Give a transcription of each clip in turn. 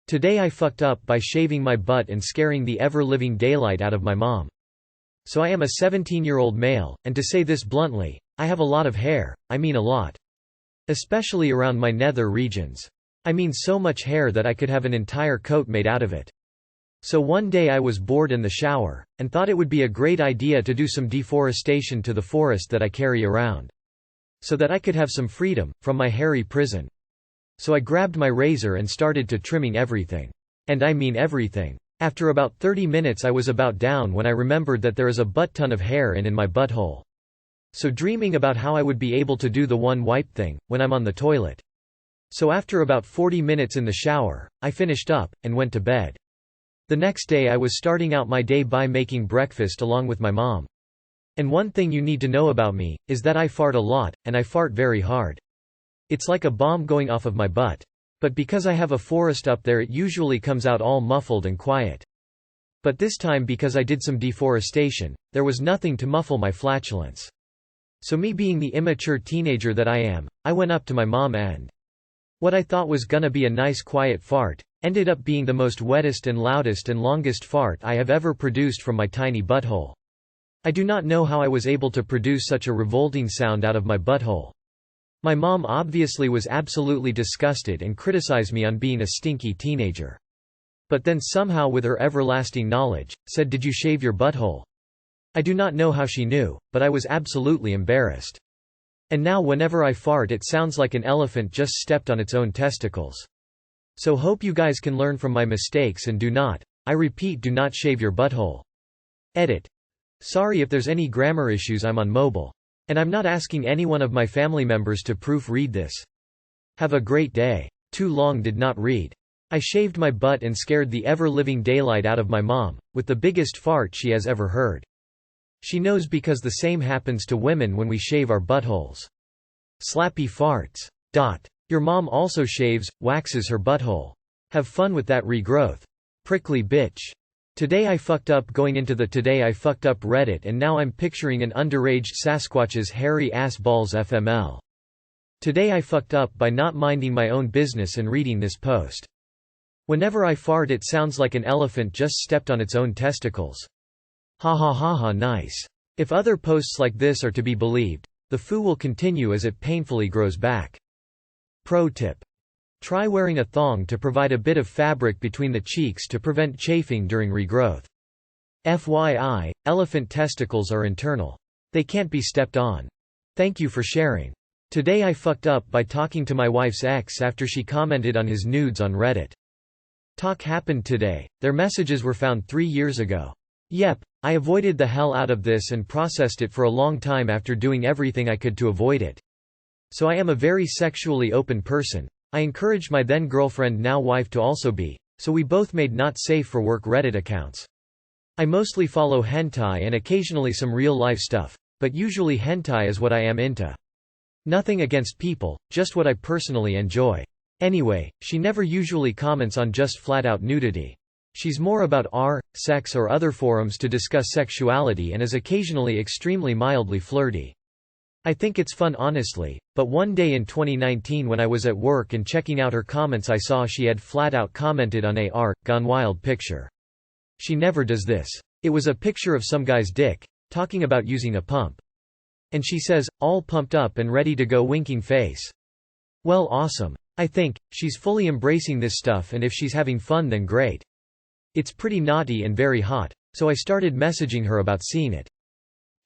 Today I fucked up by shaving my butt and scaring the ever-living daylight out of my mom. So I am a 17-year-old male, and to say this bluntly, I have a lot of hair, I mean a lot. Especially around my nether regions. I mean so much hair that I could have an entire coat made out of it. So one day I was bored in the shower, and thought it would be a great idea to do some deforestation to the forest that I carry around. So that I could have some freedom, from my hairy prison. So I grabbed my razor and started to trimming everything. And I mean everything. After about 30 minutes I was about down when I remembered that there is a butt-ton of hair in my butthole. So dreaming about how I would be able to do the one wipe thing, when I'm on the toilet. So after about 40 minutes in the shower, I finished up, and went to bed. The next day I was starting out my day by making breakfast along with my mom. And one thing you need to know about me, is that I fart a lot, and I fart very hard. It's like a bomb going off of my butt. But because I have a forest up there it usually comes out all muffled and quiet. But this time because I did some deforestation, there was nothing to muffle my flatulence. So me being the immature teenager that I am, I went up to my mom and what I thought was gonna be a nice quiet fart, ended up being the most wettest and loudest and longest fart I have ever produced from my tiny butthole. I do not know how I was able to produce such a revolting sound out of my butthole. My mom obviously was absolutely disgusted and criticized me on being a stinky teenager. But then somehow with her everlasting knowledge, said, "Did you shave your butthole?" I do not know how she knew, but I was absolutely embarrassed. And now whenever I fart it sounds like an elephant just stepped on its own testicles. So hope you guys can learn from my mistakes and do not, I repeat, do not shave your butthole. Edit. Sorry if there's any grammar issues, I'm on mobile. And I'm not asking any one of my family members to proofread this. Have a great day. Too long did not read. I shaved my butt and scared the ever-living daylight out of my mom, with the biggest fart she has ever heard. She knows because the same happens to women when we shave our buttholes. Slappy farts. Your mom also shaves, waxes her butthole. Have fun with that regrowth. Prickly bitch. Today I fucked up going into the Today I Fucked Up Reddit and now I'm picturing an underage Sasquatch's hairy ass balls FML. Today I fucked up by not minding my own business and reading this post. Whenever I fart it sounds like an elephant just stepped on its own testicles. Ha ha ha ha, nice. If other posts like this are to be believed, the foo will continue as it painfully grows back. Pro tip. Try wearing a thong to provide a bit of fabric between the cheeks to prevent chafing during regrowth. FYI, elephant testicles are internal. They can't be stepped on. Thank you for sharing. Today I fucked up by talking to my wife's ex after she commented on his nudes on Reddit. Talk happened today. Their messages were found 3 years ago. Yep, I avoided the hell out of this and processed it for a long time after doing everything I could to avoid it. So I am a very sexually open person. I encouraged my then girlfriend, now wife, to also be, so we both made not safe for work Reddit accounts. I mostly follow hentai and occasionally some real life stuff, but usually hentai is what I am into. Nothing against people, just what I personally enjoy. Anyway, she never usually comments on just flat out nudity. She's more about sex or other forums to discuss sexuality and is occasionally extremely mildly flirty. I think it's fun honestly, but one day in 2019 when I was at work and checking out her comments I saw she had flat out commented on a gone wild picture. She never does this. It was a picture of some guy's dick, talking about using a pump. And she says, all pumped up and ready to go winking face. Well, awesome. I think, she's fully embracing this stuff and if she's having fun then great. It's pretty naughty and very hot, so I started messaging her about seeing it.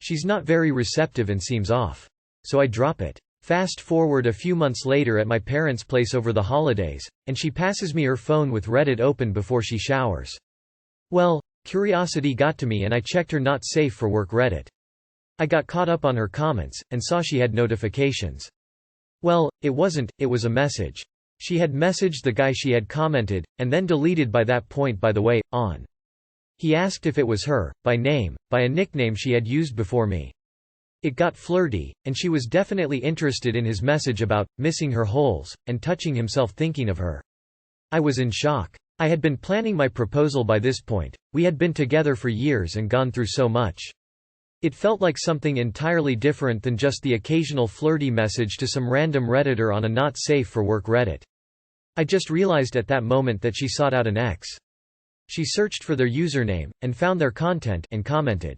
She's not very receptive and seems off. So I drop it. Fast forward a few months later at my parents' place over the holidays, and she passes me her phone with Reddit open before she showers. Well, curiosity got to me and I checked her not safe for work Reddit. I got caught up on her comments, and saw she had notifications. Well, it was a message. She had messaged the guy she had commented, and then deleted by that point, by the way, on. He asked if it was her, by name, by a nickname she had used before me. It got flirty, and she was definitely interested in his message about missing her holes, and touching himself thinking of her. I was in shock. I had been planning my proposal by this point, we had been together for years and gone through so much. It felt like something entirely different than just the occasional flirty message to some random Redditor on a not safe for work Reddit. I just realized at that moment that she sought out an ex. She searched for their username, and found their content, and commented.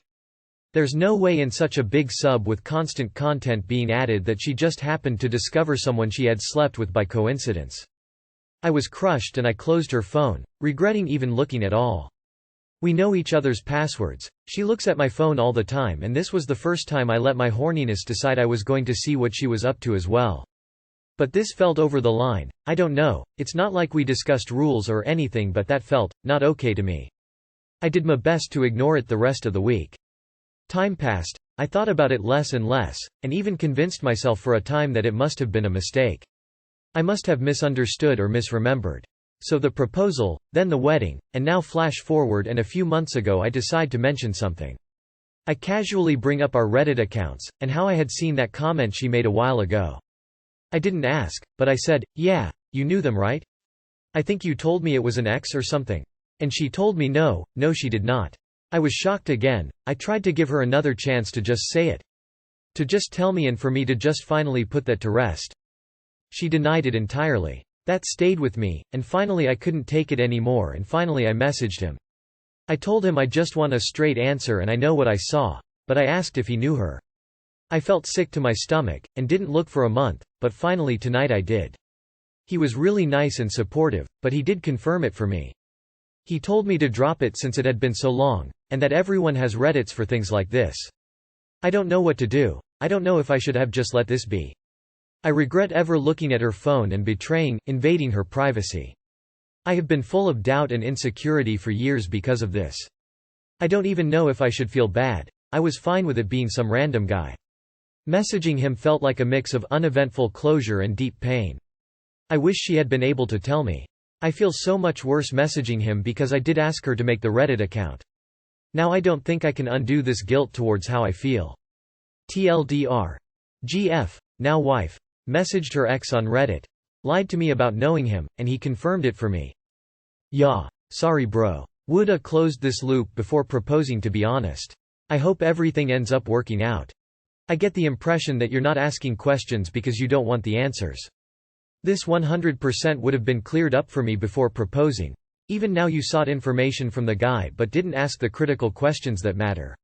There's no way in such a big sub with constant content being added that she just happened to discover someone she had slept with by coincidence. I was crushed and I closed her phone, regretting even looking at all. We know each other's passwords. She looks at my phone all the time, and this was the first time I let my horniness decide I was going to see what she was up to as well. But this felt over the line. I don't know, it's not like we discussed rules or anything, but that felt not okay to me. I did my best to ignore it the rest of the week. Time passed, I thought about it less and less, and even convinced myself for a time that it must have been a mistake. I must have misunderstood or misremembered. So the proposal, then the wedding, and now flash forward and a few months ago I decide to mention something. I casually bring up our Reddit accounts, and how I had seen that comment she made a while ago. I didn't ask, but I said, yeah, you knew them, right? I think you told me it was an ex or something. And she told me no, she did not. I was shocked again. I tried to give her another chance to just say it. To just tell me and for me to just finally put that to rest. She denied it entirely. That stayed with me, and finally I couldn't take it anymore, and finally I messaged him. I told him I just want a straight answer and I know what I saw, but I asked if he knew her. I felt sick to my stomach, and didn't look for a month, but finally tonight I did. He was really nice and supportive, but he did confirm it for me. He told me to drop it since it had been so long, and that everyone has Reddits for things like this. I don't know what to do. I don't know if I should have just let this be. I regret ever looking at her phone and invading her privacy. I have been full of doubt and insecurity for years because of this. I don't even know if I should feel bad. I was fine with it being some random guy. Messaging him felt like a mix of uneventful closure and deep pain. I wish she had been able to tell me. I feel so much worse messaging him because I did ask her to make the Reddit account. Now I don't think I can undo this guilt towards how I feel. TLDR. GF, now wife. Messaged her ex on Reddit. Lied to me about knowing him, and he confirmed it for me. Yeah. Sorry bro. Woulda closed this loop before proposing, to be honest. I hope everything ends up working out. I get the impression that you're not asking questions because you don't want the answers. This 100% would have been cleared up for me before proposing. Even now you sought information from the guy but didn't ask the critical questions that matter.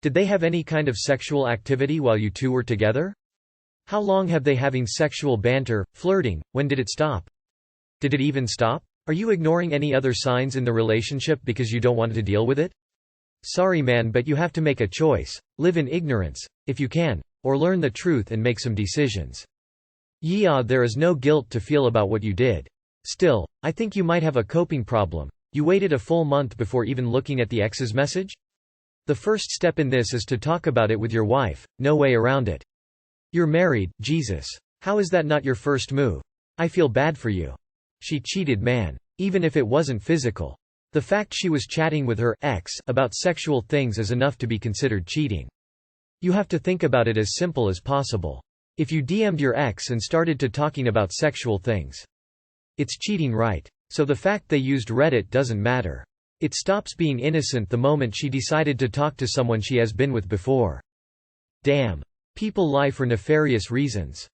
Did they have any kind of sexual activity while you two were together? How long have they having sexual banter, flirting? When did it stop? Did it even stop? Are you ignoring any other signs in the relationship because you don't want to deal with it? Sorry man, but you have to make a choice. Live in ignorance, if you can, or learn the truth and make some decisions. Yeah, there is no guilt to feel about what you did. Still, I think you might have a coping problem. You waited a full month before even looking at the ex's message? The first step in this is to talk about it with your wife, no way around it. You're married, Jesus. How is that not your first move? I feel bad for you. She cheated, man. Even if it wasn't physical. The fact she was chatting with her ex about sexual things is enough to be considered cheating. You have to think about it as simple as possible. If you DM'd your ex and started to talking about sexual things, it's cheating, right? So the fact they used Reddit doesn't matter. It stops being innocent the moment she decided to talk to someone she has been with before. Damn. People lie for nefarious reasons.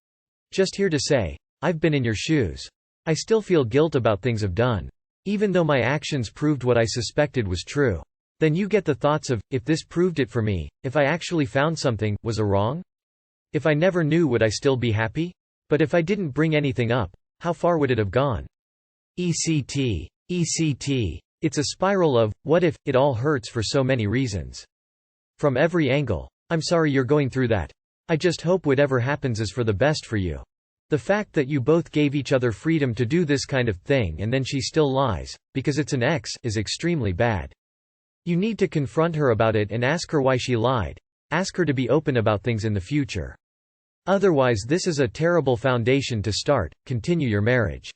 Just here to say, I've been in your shoes. I still feel guilt about things I've done. Even though my actions proved what I suspected was true. Then you get the thoughts of, if this proved it for me, if I actually found something, was it wrong? If I never knew, would I still be happy? But if I didn't bring anything up, how far would it have gone? ECT. It's a spiral of, what if, it all hurts for so many reasons. From every angle. I'm sorry you're going through that. I just hope whatever happens is for the best for you. The fact that you both gave each other freedom to do this kind of thing and then she still lies, because it's an ex, is extremely bad. You need to confront her about it and ask her why she lied. Ask her to be open about things in the future. Otherwise, this is a terrible foundation to continue your marriage.